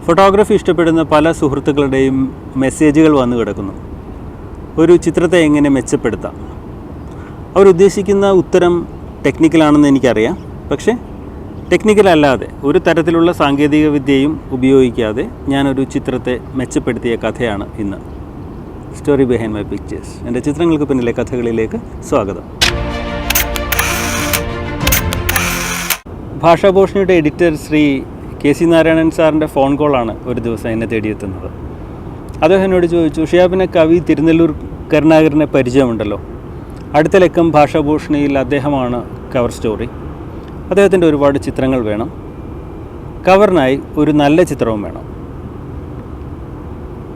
Photography ഇഷ്ടപ്പെടുന്ന പല സുഹൃത്തുക്കളുടെയും മെസ്സേജുകൾ വന്നു കിടക്കുന്നു. ഒരു ചിത്രത്തെ എങ്ങനെ മെച്ചപ്പെടുത്താം? അവരുദ്ദേശിക്കുന്ന ഉത്തരം ടെക്നിക്കലാണെന്ന് എനിക്കറിയാം. പക്ഷേ ടെക്നിക്കലല്ലാതെ ഒരു തരത്തിലുള്ള സാങ്കേതിക വിദ്യയും ഉപയോഗിക്കാതെ ഞാനൊരു ചിത്രത്തെ മെച്ചപ്പെടുത്തിയ കഥയാണ് ഇന്ന്. Story behind my pictures. എൻ്റെ ചിത്രങ്ങൾക്ക് പിന്നിലെ കഥകളിലേക്ക് സ്വാഗതം. ഭാഷാഭൂഷണിയുടെ എഡിറ്റർ ശ്രീ KC നാരായണൻ സാറിൻ്റെ ഫോൺ കോളാണ് ഒരു ദിവസം എന്നെ തേടിയെത്തുന്നത്. അദ്ദേഹം എന്നോട് ചോദിച്ചു, ഷിഹാബിനെ കവി തിരുനെല്ലൂർ കരുണാകരനെ പരിചയമുണ്ടല്ലോ, അടുത്ത ലക്കം ഭാഷാഭൂഷണിയിൽ അദ്ദേഹമാണ് കവർ സ്റ്റോറി. അദ്ദേഹത്തിൻ്റെ ഒരുപാട് ചിത്രങ്ങൾ വേണം, കവറിനായി ഒരു നല്ല ചിത്രവും വേണം.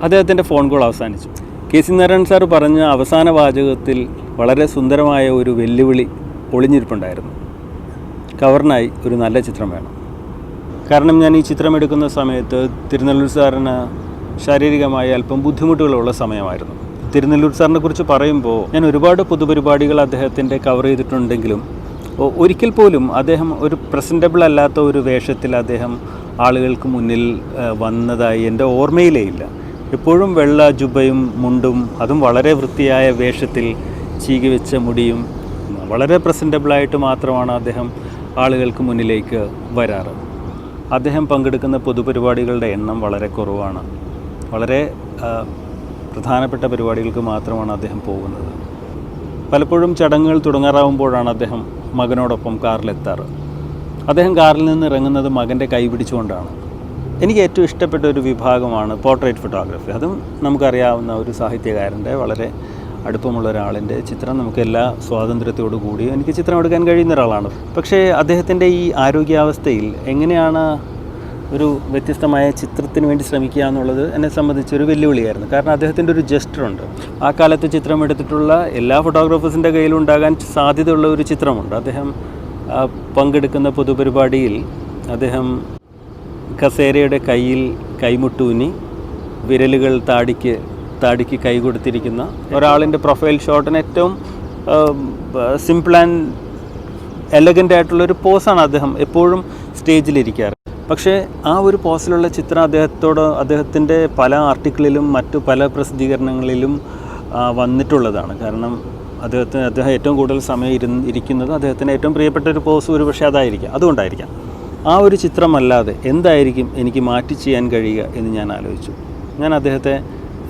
അദ്ദേഹത്തിൻ്റെ ഫോൺ കോൾ അവസാനിച്ചു. KC നാരായണൻ സാർ പറഞ്ഞ അവസാന വാചകത്തിൽ വളരെ സുന്ദരമായ ഒരു വെല്ലുവിളി ഒളിഞ്ഞിരിപ്പുണ്ടായിരുന്നു. കവറിനായി ഒരു നല്ല ചിത്രം വേണം. കാരണം ഞാൻ ഈ ചിത്രം എടുക്കുന്ന സമയത്ത് തിരുനെല്ലൂർ സാറിന് ശാരീരികമായി അല്പം ബുദ്ധിമുട്ടുകളുള്ള സമയമായിരുന്നു. തിരുനെല്ലൂർ സാറിനെ കുറിച്ച് പറയുമ്പോൾ ഞാൻ ഒരുപാട് പൊതുപരിപാടികൾ അദ്ദേഹത്തിൻ്റെ കവർ ചെയ്തിട്ടുണ്ടെങ്കിലും ഒരിക്കൽ പോലും അദ്ദേഹം ഒരു പ്രസൻറ്റബിൾ അല്ലാത്ത ഒരു വേഷത്തിൽ അദ്ദേഹം ആളുകൾക്ക് മുന്നിൽ വന്നതായി എൻ്റെ ഓർമ്മയിലേ ഇല്ല. എപ്പോഴും വെള്ള ജുബയും മുണ്ടും, അതും വളരെ വൃത്തിയായ വേഷത്തിൽ ചീകി വെച്ച മുടിയും, വളരെ പ്രസൻറ്റബിളായിട്ട് മാത്രമാണ് അദ്ദേഹം ആളുകൾക്ക് മുന്നിലേക്ക് വരാറ്. അദ്ദേഹം പങ്കെടുക്കുന്ന പൊതുപരിപാടികളുടെ എണ്ണം വളരെ കുറവാണ്. വളരെ പ്രധാനപ്പെട്ട പരിപാടികൾക്ക് മാത്രമാണ് അദ്ദേഹം പോകുന്നത്. പലപ്പോഴും ചടങ്ങുകൾ തുടങ്ങാറാവുമ്പോഴാണ് അദ്ദേഹം മകനോടൊപ്പം കാറിലെത്താറ്. അദ്ദേഹം കാറിൽ നിന്ന് ഇറങ്ങുന്നത് മകൻ്റെ കൈ പിടിച്ചുകൊണ്ടാണ്. എനിക്ക് ഏറ്റവും ഇഷ്ടപ്പെട്ട ഒരു വിഭാഗമാണ് പോർട്രേറ്റ് ഫോട്ടോഗ്രാഫി. അതും നമുക്കറിയാവുന്ന ഒരു സാഹിത്യകാരൻ്റെ, വളരെ അടുപ്പമുള്ള ഒരാളിൻ്റെ ചിത്രം നമുക്ക് എല്ലാ സ്വാതന്ത്ര്യത്തോടു കൂടി എനിക്ക് ചിത്രം എടുക്കാൻ കഴിയുന്ന ഒരാളാണ്. പക്ഷേ അദ്ദേഹത്തിൻ്റെ ഈ ആരോഗ്യാവസ്ഥയിൽ എങ്ങനെയാണ് ഒരു വ്യത്യസ്തമായ ചിത്രത്തിന് വേണ്ടി ശ്രമിക്കുക എന്നുള്ളത് എന്നെ സംബന്ധിച്ചൊരു വെല്ലുവിളിയായിരുന്നു. കാരണം അദ്ദേഹത്തിൻ്റെ ഒരു ജസ്റ്ററുണ്ട്. ആ കാലത്ത് ചിത്രം എടുത്തിട്ടുള്ള എല്ലാ ഫോട്ടോഗ്രാഫേഴ്സിൻ്റെ കയ്യിലുണ്ടാകാൻ സാധ്യതയുള്ള ഒരു ചിത്രമുണ്ട്. അദ്ദേഹം പങ്കെടുക്കുന്ന പൊതുപരിപാടിയിൽ അദ്ദേഹം കസേരയുടെ കയ്യിൽ കൈമുട്ടൂന്നി വിരലുകൾ താടിക്ക് കൈ കൊടുത്തിരിക്കുന്ന ഒരാളിൻ്റെ പ്രൊഫൈൽ ഷോട്ടിന് ഏറ്റവും സിമ്പിൾ ആൻഡ് എലഗൻ്റ് ആയിട്ടുള്ളൊരു പോസാണ് അദ്ദേഹം എപ്പോഴും സ്റ്റേജിലിരിക്കാറ്. പക്ഷേ ആ ഒരു പോസിലുള്ള ചിത്രം അദ്ദേഹത്തിൻ്റെ പല ആർട്ടിക്കിളിലും മറ്റു പല പ്രസിദ്ധീകരണങ്ങളിലും വന്നിട്ടുള്ളതാണ്. കാരണം അദ്ദേഹം ഏറ്റവും കൂടുതൽ സമയം ഇരിക്കുന്നത് അദ്ദേഹത്തിന് ഏറ്റവും പ്രിയപ്പെട്ട ഒരു പോസ് ഒരുപക്ഷെ അതുകൊണ്ടായിരിക്കാം. ആ ഒരു ചിത്രമല്ലാതെ എന്തായിരിക്കും എനിക്ക് മാറ്റി ചെയ്യാൻ കഴിയുക എന്ന് ഞാൻ ആലോചിച്ചു. ഞാൻ അദ്ദേഹത്തെ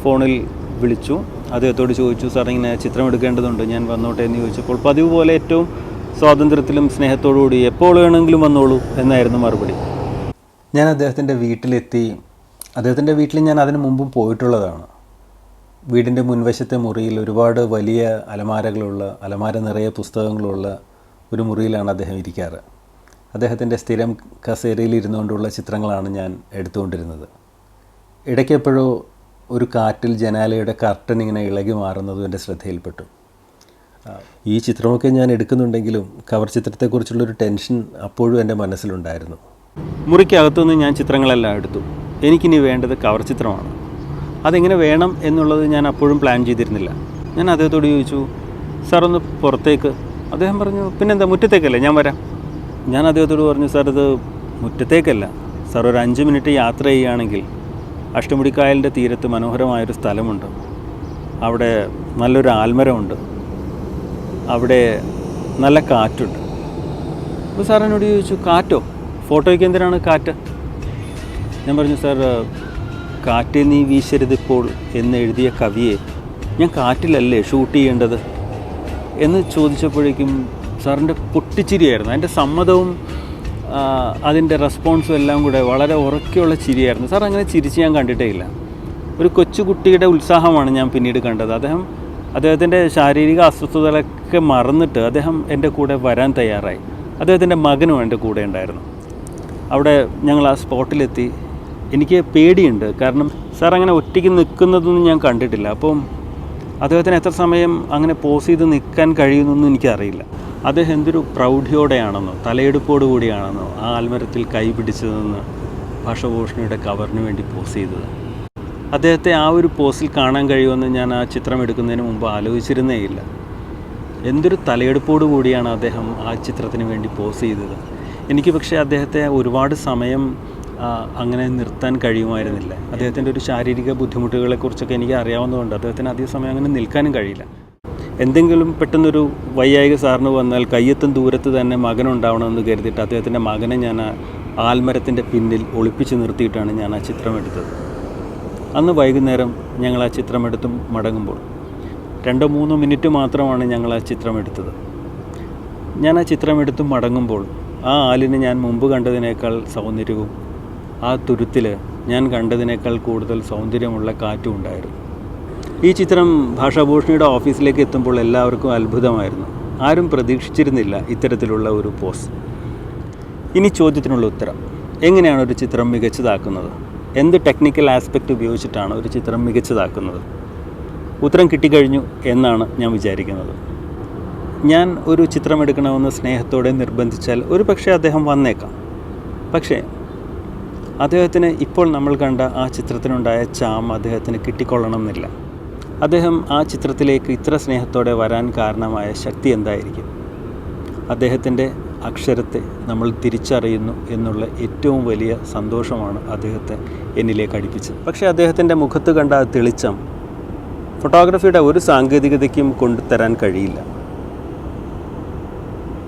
ഫോണിൽ വിളിച്ചു. അദ്ദേഹത്തോട് ചോദിച്ചു, സാർ ഇങ്ങനെ ചിത്രം എടുക്കേണ്ടതുണ്ട്, ഞാൻ വന്നോട്ടെ എന്ന് ചോദിച്ചപ്പോൾ പതിവ് പോലെ ഏറ്റവും സ്വാതന്ത്ര്യത്തിലും സ്നേഹത്തോടു കൂടി എപ്പോൾ വേണമെങ്കിലും വന്നോളൂ എന്നായിരുന്നു മറുപടി. ഞാൻ അദ്ദേഹത്തിൻ്റെ വീട്ടിലെത്തി. അദ്ദേഹത്തിൻ്റെ വീട്ടിൽ ഞാൻ അതിനു മുമ്പും പോയിട്ടുള്ളതാണ്. വീടിൻ്റെ മുൻവശത്തെ മുറിയിൽ ഒരുപാട് വലിയ അലമാര നിറയെ പുസ്തകങ്ങളുള്ള ഒരു മുറിയിലാണ് അദ്ദേഹം ഇരിക്കാറ്. അദ്ദേഹത്തിൻ്റെ സ്ഥിരം കസേരയിൽ ഇരുന്നുകൊണ്ടുള്ള ചിത്രങ്ങളാണ് ഞാൻ എടുത്തുകൊണ്ടിരുന്നത്. ഇടയ്ക്കെപ്പോഴോ ഒരു കാറ്റിൽ ജനാലയുടെ കർട്ടൻ ഇങ്ങനെ ഇളകി മാറുന്നതും എൻ്റെ ശ്രദ്ധയിൽപ്പെട്ടു. ഈ ചിത്രമൊക്കെ ഞാൻ എടുക്കുന്നുണ്ടെങ്കിലും കവർ ചിത്രത്തെക്കുറിച്ചുള്ളൊരു ടെൻഷൻ അപ്പോഴും എൻ്റെ മനസ്സിലുണ്ടായിരുന്നു. മുറിക്കകത്തുനിന്ന് ഞാൻ ചിത്രങ്ങളെല്ലാം എടുത്തു. എനിക്കിനി വേണ്ടത് കവർ ചിത്രമാണ്. അതെങ്ങനെ വേണം എന്നുള്ളത് ഞാൻ അപ്പോഴും പ്ലാൻ ചെയ്തിരുന്നില്ല. ഞാൻ അദ്ദേഹത്തോട് ചോദിച്ചു, സാർ ഒന്ന് പുറത്തേക്ക്. അദ്ദേഹം പറഞ്ഞു, പിന്നെന്താ, മുറ്റത്തേക്കല്ലേ, ഞാൻ വരാം. ഞാൻ അദ്ദേഹത്തോട് പറഞ്ഞു, സാർ ഇത് മുറ്റത്തേക്കല്ല, സാർ ഒരു 5 മിനിറ്റ് യാത്ര ചെയ്യുകയാണെങ്കിൽ അഷ്ടമുടിക്കായലിൻ്റെ തീരത്ത് മനോഹരമായൊരു സ്ഥലമുണ്ട്. അവിടെ നല്ലൊരു ആൽമരമുണ്ട്, അവിടെ നല്ല കാറ്റുണ്ട്. അപ്പോൾ സാർ എന്നോട് ചോദിച്ചു, കാറ്റോ? ഫോട്ടോയ്ക്ക് എന്തിനാണ് കാറ്റ്? ഞാൻ പറഞ്ഞു, സാർ, കാറ്റേ നീ വീശരുതിപ്പോൾ എന്ന് എഴുതിയ കവിയെ ഞാൻ കാറ്റിലല്ലേ ഷൂട്ട് ചെയ്യേണ്ടത് എന്ന് ചോദിച്ചപ്പോഴേക്കും സാറിൻ്റെ പൊട്ടിച്ചിരിയായിരുന്നു. അതിൻ്റെ സമ്മതവും അതിൻ്റെ റെസ്പോൺസും എല്ലാം കൂടെ വളരെ ഉറക്കെയുള്ള ചിരിയായിരുന്നു. സാർ അങ്ങനെ ചിരിച്ച് ഞാൻ കണ്ടിട്ടേ ഇല്ല. ഒരു കൊച്ചുകുട്ടിയുടെ ഉത്സാഹമാണ് ഞാൻ പിന്നീട് കണ്ടത്. അദ്ദേഹത്തിൻ്റെ ശാരീരിക അസ്വസ്ഥതകളൊക്കെ മറന്നിട്ട് അദ്ദേഹം എൻ്റെ കൂടെ വരാൻ തയ്യാറായി. അദ്ദേഹത്തിൻ്റെ മകനും എൻ്റെ കൂടെ ഉണ്ടായിരുന്നു. അവിടെ ഞങ്ങൾ ആ സ്പോട്ടിലെത്തി. എനിക്ക് പേടിയുണ്ട്, കാരണം സാർ അങ്ങനെ ഒറ്റയ്ക്ക് നിൽക്കുന്നതൊന്നും ഞാൻ കണ്ടിട്ടില്ല. അപ്പം അദ്ദേഹത്തിന് എത്ര സമയം അങ്ങനെ പോസ് ചെയ്ത് നിൽക്കാൻ കഴിയുമെന്നൊന്നും എനിക്കറിയില്ല. അദ്ദേഹം എന്തൊരു പ്രൗഢിയോടെയാണെന്നോ തലയെടുപ്പോടു കൂടിയാണെന്നോ ആ ആൽമരത്തിൽ കൈ പിടിച്ചു നിന്ന് ഭാഷാഭൂഷണിയുടെ കവറിന് വേണ്ടി പോസ് ചെയ്തത്. അദ്ദേഹത്തെ ആ ഒരു പോസിൽ കാണാൻ കഴിയുമെന്ന് ഞാൻ ആ ചിത്രം എടുക്കുന്നതിന് മുമ്പ് ആലോചിച്ചിരുന്നേയില്ല. എന്തൊരു തലയെടുപ്പോടു കൂടിയാണ് അദ്ദേഹം ആ ചിത്രത്തിന് വേണ്ടി പോസ് ചെയ്തത്. എനിക്ക് പക്ഷേ അദ്ദേഹത്തെ ഒരുപാട് സമയം അങ്ങനെ നിർത്താൻ കഴിയുമായിരുന്നില്ല. അദ്ദേഹത്തിൻ്റെ ഒരു ശാരീരിക ബുദ്ധിമുട്ടുകളെക്കുറിച്ചൊക്കെ എനിക്ക് അറിയാവുന്നതുകൊണ്ട് അദ്ദേഹത്തിന് അധിക സമയം അങ്ങനെ നിൽക്കാനും കഴിയില്ല. എന്തെങ്കിലും പെട്ടെന്നൊരു വൈയായിക സാറിന് വന്നാൽ കയ്യെത്തും ദൂരത്ത് തന്നെ മകനുണ്ടാവണമെന്ന് കരുതിയിട്ട് അദ്ദേഹത്തിൻ്റെ മകനെ ഞാൻ ആൽമരത്തിൻ്റെ പിന്നിൽ ഒളിപ്പിച്ച് നിർത്തിയിട്ടാണ് ഞാൻ ആ ചിത്രമെടുത്തത്. അന്ന് വൈകുന്നേരം ഞങ്ങൾ ആ ചിത്രമെടുത്തും മടങ്ങുമ്പോൾ 2-3 മിനിറ്റ് മാത്രമാണ് ഞങ്ങൾ ആ ചിത്രമെടുത്തത്. ഞാൻ ആ ചിത്രമെടുത്തും മടങ്ങുമ്പോൾ ആ ആലിന് ഞാൻ മുമ്പ് കണ്ടതിനേക്കാൾ സൗന്ദര്യവും ആ തുരുത്തിൽ ഞാൻ കണ്ടതിനേക്കാൾ കൂടുതൽ സൗന്ദര്യമുള്ള കാറ്റും ഉണ്ടായിരുന്നു. ഈ ചിത്രം ഭാഷാഭൂഷണിയുടെ ഓഫീസിലേക്ക് എത്തുമ്പോൾ എല്ലാവർക്കും അത്ഭുതമായിരുന്നു. ആരും പ്രതീക്ഷിച്ചിരുന്നില്ല ഇത്തരത്തിലുള്ള ഒരു പോസ്. ഇനി ചോദ്യത്തിനുള്ള ഉത്തരം: എങ്ങനെയാണ് ഒരു ചിത്രം മികച്ചതാക്കുന്നത്? എന്ത് ടെക്നിക്കൽ ആസ്പെക്റ്റ് ഉപയോഗിച്ചിട്ടാണ് ഒരു ചിത്രം മികച്ചതാക്കുന്നത്? ഉത്തരം കിട്ടിക്കഴിഞ്ഞു എന്നാണ് ഞാൻ വിചാരിക്കുന്നത്. ഞാൻ ഒരു ചിത്രം എടുക്കണമെന്ന് സ്നേഹത്തോടെ നിർബന്ധിച്ചാൽ ഒരു പക്ഷേ അദ്ദേഹം വന്നേക്കാം. പക്ഷേ അദ്ദേഹത്തിന് ഇപ്പോൾ നമ്മൾ കണ്ട ആ ചിത്രത്തിനുണ്ടായ ചാം അദ്ദേഹത്തിന് കിട്ടിക്കൊള്ളണമെന്നില്ല. അദ്ദേഹം ആ ചിത്രത്തിലേക്ക് ഇത്ര സ്നേഹത്തോടെ വരാൻ കാരണമായ ശക്തി എന്തായിരിക്കും? അദ്ദേഹത്തിൻ്റെ അക്ഷരത്തെ നമ്മൾ തിരിച്ചറിയുന്നു എന്നുള്ള ഏറ്റവും വലിയ സന്തോഷമാണ് അദ്ദേഹത്തെ എന്നിലേക്ക് അടുപ്പിച്ചത്. പക്ഷേ അദ്ദേഹത്തിൻ്റെ മുഖത്ത് കണ്ട ആ തെളിച്ചം ഫോട്ടോഗ്രാഫിയുടെ ഒരു സാങ്കേതികതയ്ക്കും കൊണ്ടുതരാൻ കഴിയില്ല.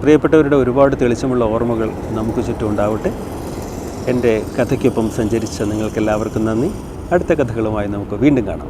പ്രിയപ്പെട്ടവരുടെ ഒരുപാട് തെളിച്ചമുള്ള ഓർമ്മകൾ നമുക്ക് ചുറ്റും ഉണ്ടാവട്ടെ. എൻ്റെ കഥയ്ക്കൊപ്പം സഞ്ചരിച്ച നിങ്ങൾക്കെല്ലാവർക്കും നന്ദി. അടുത്ത കഥകളുമായി നമുക്ക് വീണ്ടും കാണാം.